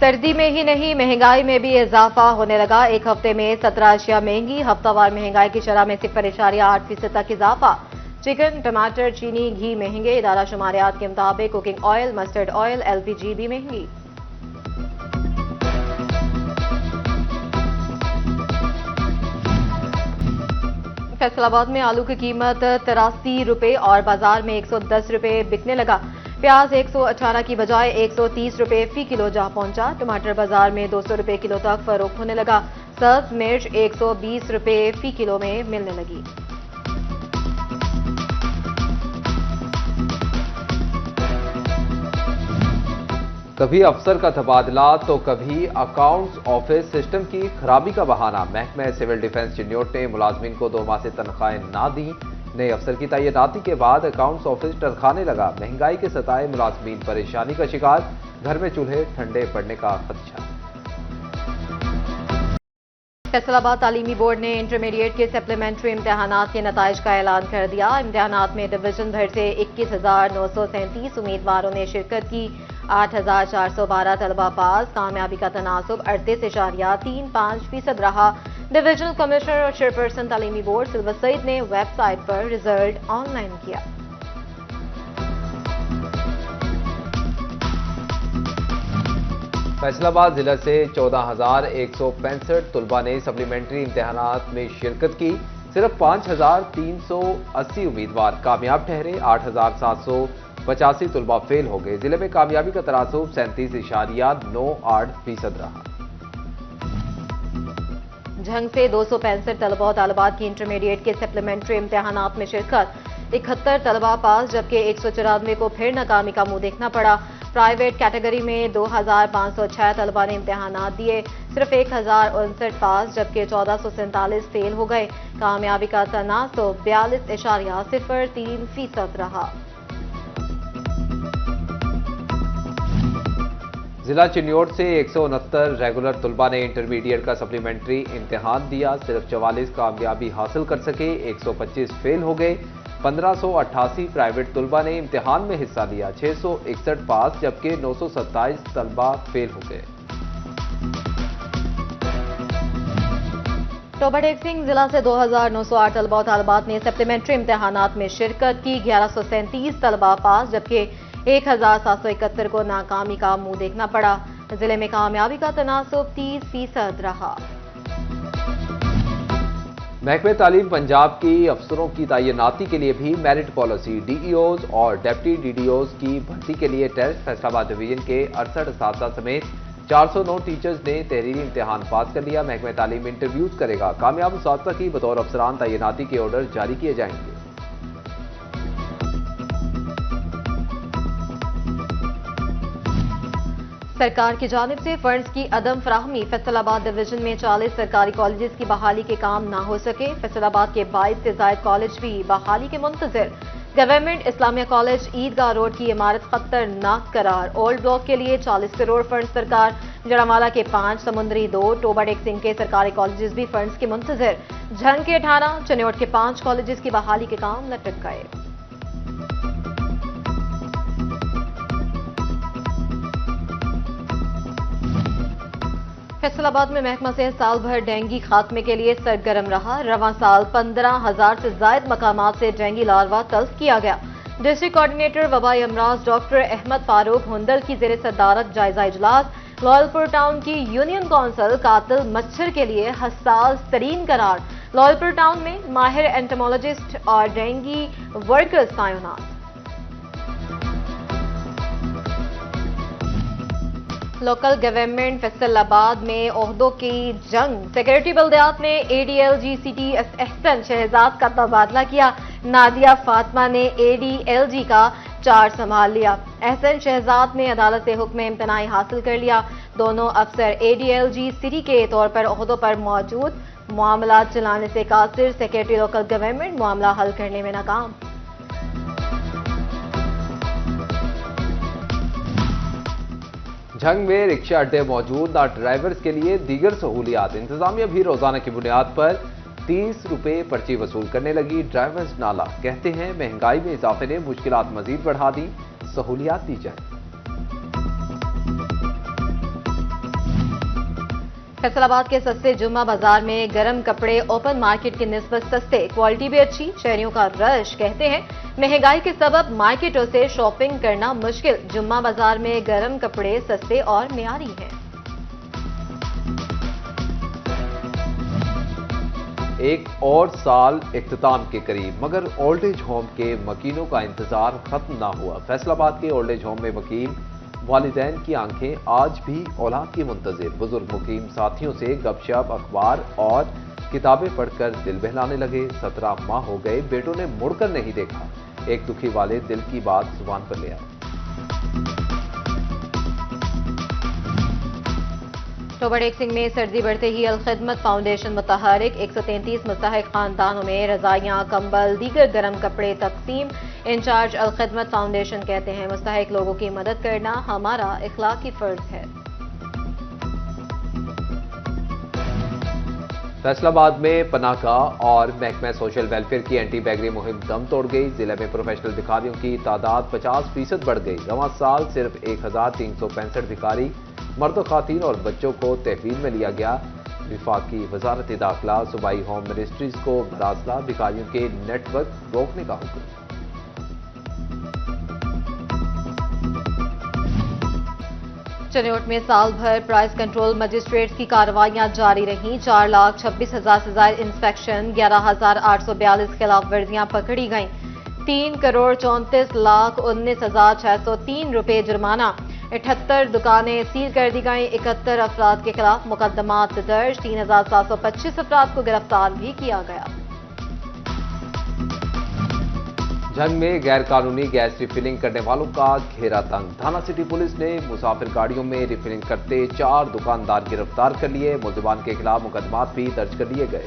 सर्दी में ही नहीं महंगाई में भी इजाफा होने लगा। एक हफ्ते में 17 अशिया महंगी। हफ्तावार महंगाई की शरह में 0.8% तक इजाफा। चिकन, टमाटर, चीनी, घी महंगे। इदारा शुमारियात के मुताबिक cooking oil, mustard oil, LPG भी महंगी। फैसलाबाद में आलू की कीमत 83 रुपए और बाजार में 110 रुपए बिकने लगा। प्याज 118 की बजाय 130 रुपए फी किलो जा पहुंचा। टमाटर बाजार में 200 रुपए किलो तक फरोख्त होने लगा। सब्ज मिर्च 120 रुपए फी किलो में मिलने लगी। कभी अफसर का तबादला तो कभी अकाउंट्स ऑफिस सिस्टम की खराबी का बहाना। महकमा सिविल डिफेंस चिन्योट ने मुलाजमीन को 2 माह से तनख्वाहें ना दी। नए अफसर की तैनाती के बाद अकाउंट्स ऑफिस टरखाने लगा। महंगाई के सताए मुलाजमीन परेशानी का शिकार। घर में चूल्हे ठंडे पड़ने का खदशा। फैसलाबाद तालीमी बोर्ड ने इंटरमीडिएट के सप्लीमेंट्री इम्तहानात के नताइज का ऐलान कर दिया। इम्तहानात में डिवीजन भर से 21,937 उम्मीदवारों ने शिरकत की। 8,412 तलबा पास। कामयाबी का तनासुब 38.35% रहा। डिविजनल कमिश्नर और चेयरपर्सन तालीमी बोर्ड सिल्वर सईद ने वेबसाइट पर रिजल्ट ऑनलाइन किया। फैसलाबाद जिला से 14,165 तलबा ने सप्लीमेंट्री इम्तहानात में शिरकत की। सिर्फ 5,380 उम्मीदवार कामयाब ठहरे। 8,785 तलबा फेल हो गए। जिले में कामयाबी का तनासुब 37.98% रहा। झंग से 265 तलबा और तालिबात की इंटरमीडिएट के सप्लीमेंट्री इम्तहानात में शिरकत। 71 तलबा पास जबकि 194 को फिर नाकामी का मुंह देखना पड़ा। प्राइवेट कैटेगरी में 2,506 तलबा ने इम्तहानात दिए। सिर्फ 1,059 पास जबकि 1,447 फेल हो गए। कामयाबी का तनासुब 42.03% रहा। जिला चिन्योट से 169 रेगुलर तलबा ने इंटरमीडिएट का सप्लीमेंट्री इम्तिहान दिया। सिर्फ 44 कामयाबी हासिल कर सके। 125 फेल हो गए। 1,588 प्राइवेट तलबा ने इम्तिहान में हिस्सा लिया। 661 पास जबकि 927 तलबा फेल हो गए। टोबा टेक सिंह जिला से 2,908 तलबा और तालिबात ने सप्लीमेंट्री इम्तहानात में शिरकत की। 1,137 तलबा पास जबकि 1,771 को नाकामी का मुंह देखना पड़ा। जिले में कामयाबी का तनासुब 30% रहा। महकमे तालीम पंजाब की अफसरों की तैनाती के लिए भी मेरिट पॉलिसी। DEOs और डिप्टी DDOs की भर्ती के लिए टेस्ट। फैसलाबाद डिवीजन के 68 असातिज़ा समेत 409 टीचर्स ने तहरीरी इम्तिहान पास कर लिया। महकमा तालीम इंटरव्यूज करेगा। कामयाब असातिज़ा की बतौर अफसरान तैनाती के ऑर्डर जारी किए जाएंगे। सरकार की जानिब से फंड्स की अदम फराहमी। फैसलाबाद डिवीजन में 40 सरकारी कॉलेजेस की बहाली के काम ना हो सके। फैसलाबाद के 22 से जायद कॉलेज भी बहाली के मुंतजिर। गवर्नमेंट इस्लामिया कॉलेज ईदगाह रोड की इमारत खतरनाक करार। ओल्ड ब्लॉक के लिए 40 करोड़ फंड सरकार। जड़ावाला के 5, समुंदरी 2, टोबा टेक सिंह के सरकारी कॉलेजेस भी फंड्स के मुंतजिर। झंग के 18, चिन्योट के 5 कॉलेजेस की बहाली के काम लटक गए। फैसलाबाद में महकमा से साल भर डेंगू खात्मे के लिए सरगर्म रहा। रवां साल 15,000 से जायद मकामात से डेंगू लार्वा तल्फ किया गया। डिस्ट्रिक्ट कोऑर्डिनेटर वबाई अमराज डॉक्टर अहमद फारूक हुंदल की जेर सदारत जायजा इजलास। लॉयलपुर टाउन की यूनियन काउंसिल कातिल मच्छर के लिए हसास तरीन करार। लॉयलपुर टाउन में माहिर एंटमोलॉजिस्ट और डेंगू वर्कर्स तैनात। लोकल गवर्नमेंट फैसलाबाद में ओहदों की जंग। सेक्रेटरी बल्दियात ने ADLG सिटी एहसन शहजाद का तबादला किया। नादिया फातिमा ने ADLG का चार्ज संभाल लिया। एहसन शहजाद ने अदालत से हुक्म इम्तनाई हासिल कर लिया। दोनों अफसर ADLG सिटी के तौर पर ओहदों पर मौजूद। मामला चलाने से कासिर। सेक्रेटरी लोकल गवर्नमेंट मामला हल करने में नाकाम। झंग में रिक्शा अड्डे मौजूद। ना ड्राइवर्स के लिए दीगर सहूलियात। इंतजामिया भी रोजाना की बुनियाद पर 30 रुपए पर्ची वसूल करने लगी। ड्राइवर्स नाला कहते हैं महंगाई में इजाफे ने मुश्किलात मजीद बढ़ा दी। सहूलियात दी जाए। फैसलाबाद के सस्ते जुम्मा बाजार में गर्म कपड़े ओपन मार्केट की निस्बत सस्ते, क्वालिटी भी अच्छी। शहरियों का रश, कहते हैं महंगाई के सबब मार्केटों से शॉपिंग करना मुश्किल। जुम्मा बाजार में गर्म कपड़े सस्ते और मियारी हैं। एक और साल इख्तिताम के करीब, मगर ओल्ड एज होम के मकीनों का इंतजार खत्म ना हुआ। फैसलाबाद के ओल्ड एज होम में मकीन वालिदैन की आंखें आज भी औलाद की मुंतजिर। बुजुर्ग मुकीम साथियों से गपशप, अखबार और किताबें पढ़कर दिल बहलाने लगे। 17 माह हो गए, बेटों ने मुड़कर नहीं देखा। एक दुखी वाले दिल की बात जुबान पर ले आए। टोबा सिंह में सर्दी बढ़ते ही अल-खिदमत फाउंडेशन मुतहरिक। 133 मुस्तहिक खानदानों में रजाइयां, कंबल, दीगर गर्म कपड़े तकसीम। इंचार्ज अल-खिदमत फाउंडेशन कहते हैं मुस्तहिक लोगों की मदद करना हमारा इखलाकी फर्ज है। फैसलाबाद में पनाहगाह और महकमा सोशल वेलफेयर की एंटी बैगरी मुहिम दम तोड़ गई। जिले में प्रोफेशनल भिखारियों की तादाद 50% बढ़ गई। रवां साल सिर्फ 1365 भिखारी मर्द, खातीन और बच्चों को तहवील में लिया गया। विफाकी वजारत दाखिला सूबाई होम मिनिस्ट्रीज को मरासला भिखारियों के नेटवर्क रोकने का हुक्म। चनियोट में साल भर प्राइस कंट्रोल मजिस्ट्रेट्स की कार्रवाइयां जारी रहीं। 4,26,000 से ज्यादा इंस्पेक्शन, 11,842 खिलाफ वर्जियां पकड़ी गईं। 3,34,19,603 रुपए जुर्माना। 78 दुकानें सील कर दी गईं। 71 अफराद के खिलाफ मुकदमात दर्ज। 3,725 अफराद को गिरफ्तार भी किया गया। जंग में गैर कानूनी गैस रिफिलिंग करने वालों का घेरा तंग। थाना सिटी पुलिस ने मुसाफिर गाड़ियों में रिफिलिंग करते 4 दुकानदार गिरफ्तार कर लिए। मुलजिमान के खिलाफ मुकदमात भी दर्ज कर लिए गए।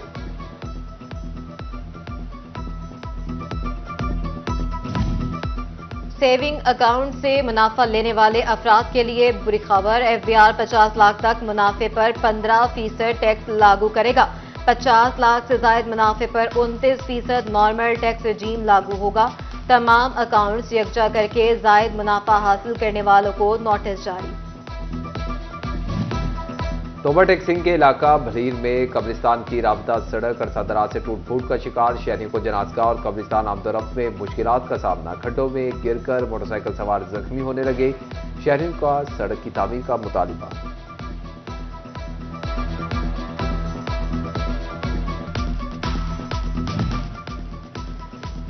सेविंग अकाउंट से मुनाफा लेने वाले अफराद के लिए बुरी खबर। एफबीआर 50 लाख तक मुनाफे पर 15% टैक्स लागू करेगा। 50 लाख से ज्यादा मुनाफे पर 29% नॉर्मल टैक्स रजीम लागू होगा। तमाम अकाउंट्स यकजा करके जायद मुनाफा हासिल करने वालों को नोटिस जारी। टोबा सिंह के इलाका भलीर में कब्रिस्तान की राबता सड़क अरसा से टूट फूट का शिकार। शहरियों को जनाजगाह और कब्रिस्तान आमदोरफ्त में मुश्किलात का सामना। खड्डों में गिरकर मोटरसाइकिल सवार जख्मी होने लगे। शहरियों का सड़क की तामीर का मुतालिबा।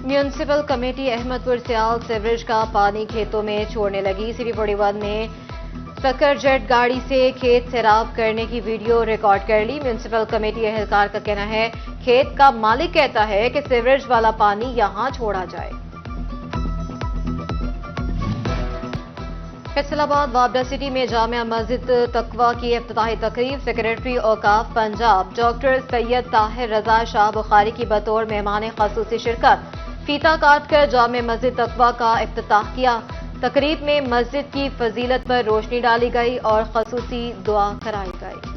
म्यूनिसिपल कमेटी अहमदपुर सियाल सीवरेज का पानी खेतों में छोड़ने लगी। सिटी 41 ने सक्कर जेट गाड़ी से खेत सैराब करने की वीडियो रिकॉर्ड कर ली। म्यूनिसिपल कमेटी एहलकार का कहना है खेत का मालिक कहता है कि सीवरेज वाला पानी यहां छोड़ा जाए। फैसलाबाद वाबडा सिटी में जामिया मस्जिद तकवा की इफ्तिताही तकरीब। सेक्रेटरी औकाफ पंजाब डॉक्टर सैयद ताहिर रजा शाह बुखारी की बतौर मेहमान खसूसी शिरकत। फीता काटकर जामिया मस्जिद तकवा का इफ्तिताह किया। तकरीब में मस्जिद की फजीलत पर रोशनी डाली गई और खसूसी दुआ कराई गई।